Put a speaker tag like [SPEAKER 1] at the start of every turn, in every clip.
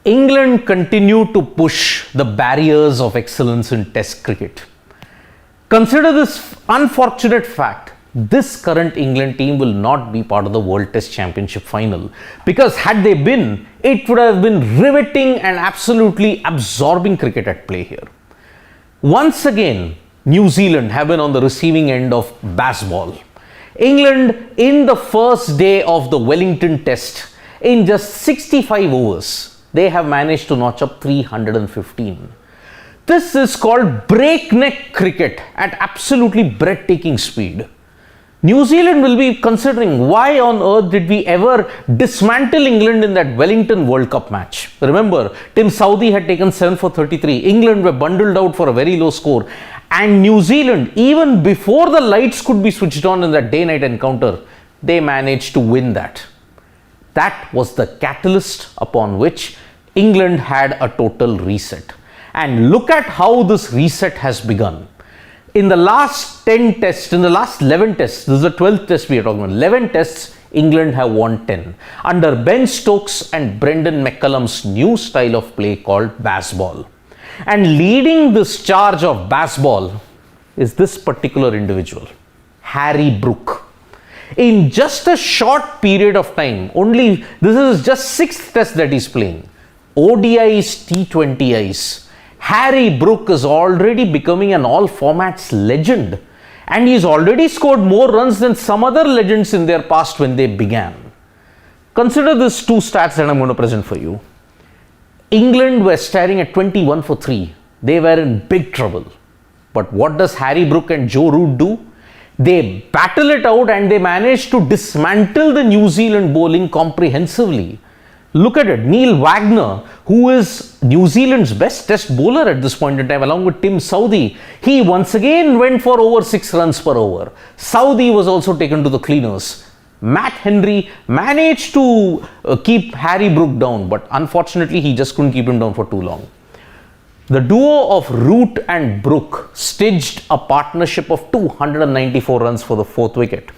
[SPEAKER 1] England continue to push the barriers of excellence in Test cricket. Consider this unfortunate fact. This current England team will not be part of the World Test Championship final, because had they been, it would have been riveting and absolutely absorbing cricket at play here. Once again, New Zealand have been on the receiving end of bazball. England, in the first day of the Wellington Test, in just 65 overs, they have managed to notch up 315. This is called breakneck cricket at absolutely breathtaking speed. New Zealand will be considering, why on earth did we ever dismantle England in that Wellington World Cup match? Remember, Tim Southee had taken 7 for 33. England were bundled out for a very low score. And New Zealand, even before the lights could be switched on in that day-night encounter, they managed to win that. That was the catalyst upon which England had a total reset. And look at how this reset has begun. In the last 10 tests, in the last 11 tests, this is the 12th test we are talking about, 11 tests, England have won 10. Under Ben Stokes and Brendan McCullum's new style of play called bazball. And leading this charge of bazball is this particular individual, Harry Brook. In just a short period of time, this is just 6th test that he's playing, ODIs, T20Is, Harry Brook is already becoming an all formats legend, and he's already scored more runs than some other legends in their past when they began. Consider these two stats that I'm going to present for you. England were staring at 21 for 3. They were in big trouble. But what does Harry Brook and Joe Root do? They battle it out and they manage to dismantle the New Zealand bowling comprehensively. Look at it. Neil Wagner, who is New Zealand's best test bowler at this point in time, along with Tim Southee, he once again went for over 6 runs per over. Southee was also taken to the cleaners. Matt Henry managed to keep Harry Brook down, but unfortunately he just couldn't keep him down for too long. The duo of Root and Brook stitched a partnership of 294 runs for the 4th wicket.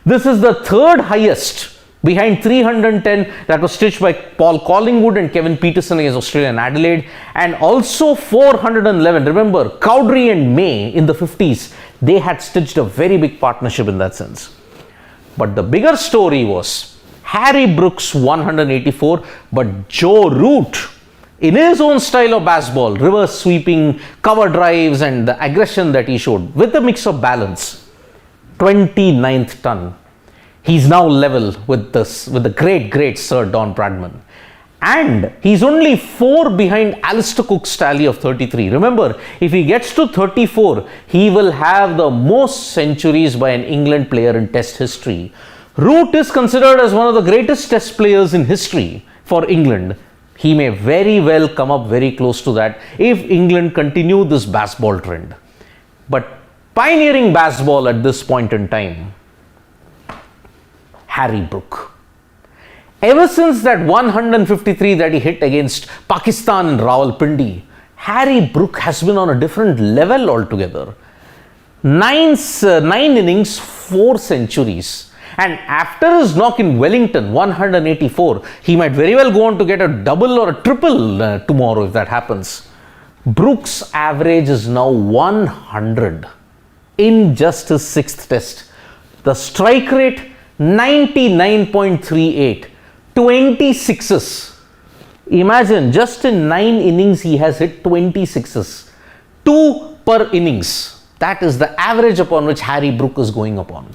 [SPEAKER 1] This is the 3rd highest, behind 310 that was stitched by Paul Collingwood and Kevin Peterson against Australia and Adelaide, and also 411. Remember, Cowdrey and May in the 50s, they had stitched a very big partnership in that sense. But the bigger story was Harry Brook's 184, but Joe Root, in his own style of bazball, reverse sweeping, cover drives and the aggression that he showed with a mix of balance, 29th ton. He's now level with the great Sir Don Bradman. And he's only 4 behind Alistair Cook's tally of 33. Remember, if he gets to 34, he will have the most centuries by an England player in Test history. Root is considered as one of the greatest Test players in history for England. He may very well come up very close to that if England continue this bazball trend. But pioneering bazball at this point in time, Harry Brook. Ever since that 153 that he hit against Pakistan in Rawalpindi, Harry Brook has been on a different level altogether. 9 innings, 4 centuries. And after his knock in Wellington, 184, he might very well go on to get a double or a triple tomorrow if that happens. Brook's average is now 100 in just his 6th test. The strike rate, 99.38, 26s. Imagine, just in 9 innings he has hit 26s, 2 per innings. That is the average upon which Harry Brook is going upon.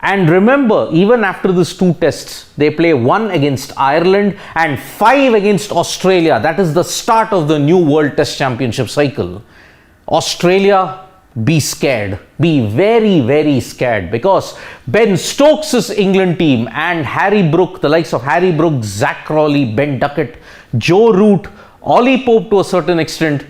[SPEAKER 1] And remember, even after these 2 tests, they play 1 against Ireland and 5 against Australia. That is the start of the new World Test Championship cycle. Australia, be scared, be very scared, because Ben Stokes' England team and Harry Brook, the likes of Harry Brook, Zach Crawley, Ben Duckett, Joe Root, Ollie Pope to a certain extent,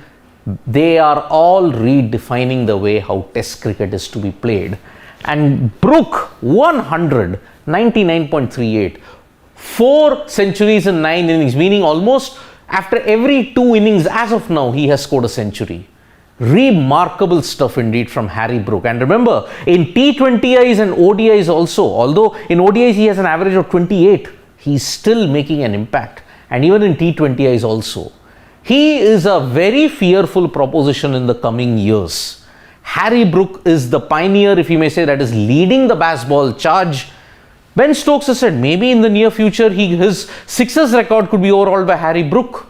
[SPEAKER 1] they are all redefining the way how Test cricket is to be played. And Brook, 100, 99.38, 4 centuries in 9 innings, meaning almost after every 2 innings as of now he has scored a century. Remarkable stuff indeed from Harry Brook. And remember, in T20Is and ODIs also, although in ODIs he has an average of 28, he's still making an impact. and even in T20Is also. He is a very fearful proposition in the coming years. Harry Brook is the pioneer, if you may say, that is leading the bazball charge. Ben Stokes has said maybe in the near future his sixes record could be overhauled by Harry Brook.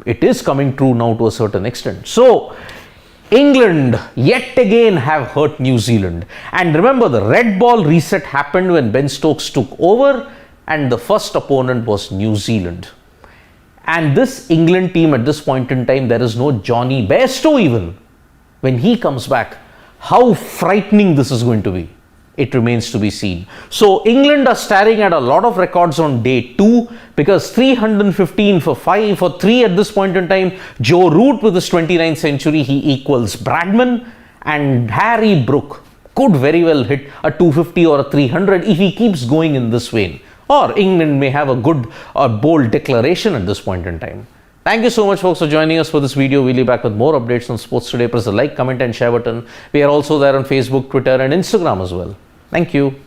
[SPEAKER 1] It is coming true now to a certain extent. So, England yet again have hurt New Zealand. And remember, the red ball reset happened when Ben Stokes took over and the first opponent was New Zealand. And this England team at this point in time, there is no Johnny Bairstow even. When he comes back, how frightening this is going to be, it remains to be seen. So England are staring at a lot of records on day 2 because 315 for 5 for 3 at this point in time. Joe Root with his 29th century, he equals Bradman, and Harry Brook could very well hit a 250 or a 300 if he keeps going in this vein. Or England may have a good or bold declaration at this point in time. Thank you so much, folks, for joining us for this video. We'll be back with more updates on sports today. Press the like, comment and share button. We are also there on Facebook, Twitter and Instagram as well. Thank you.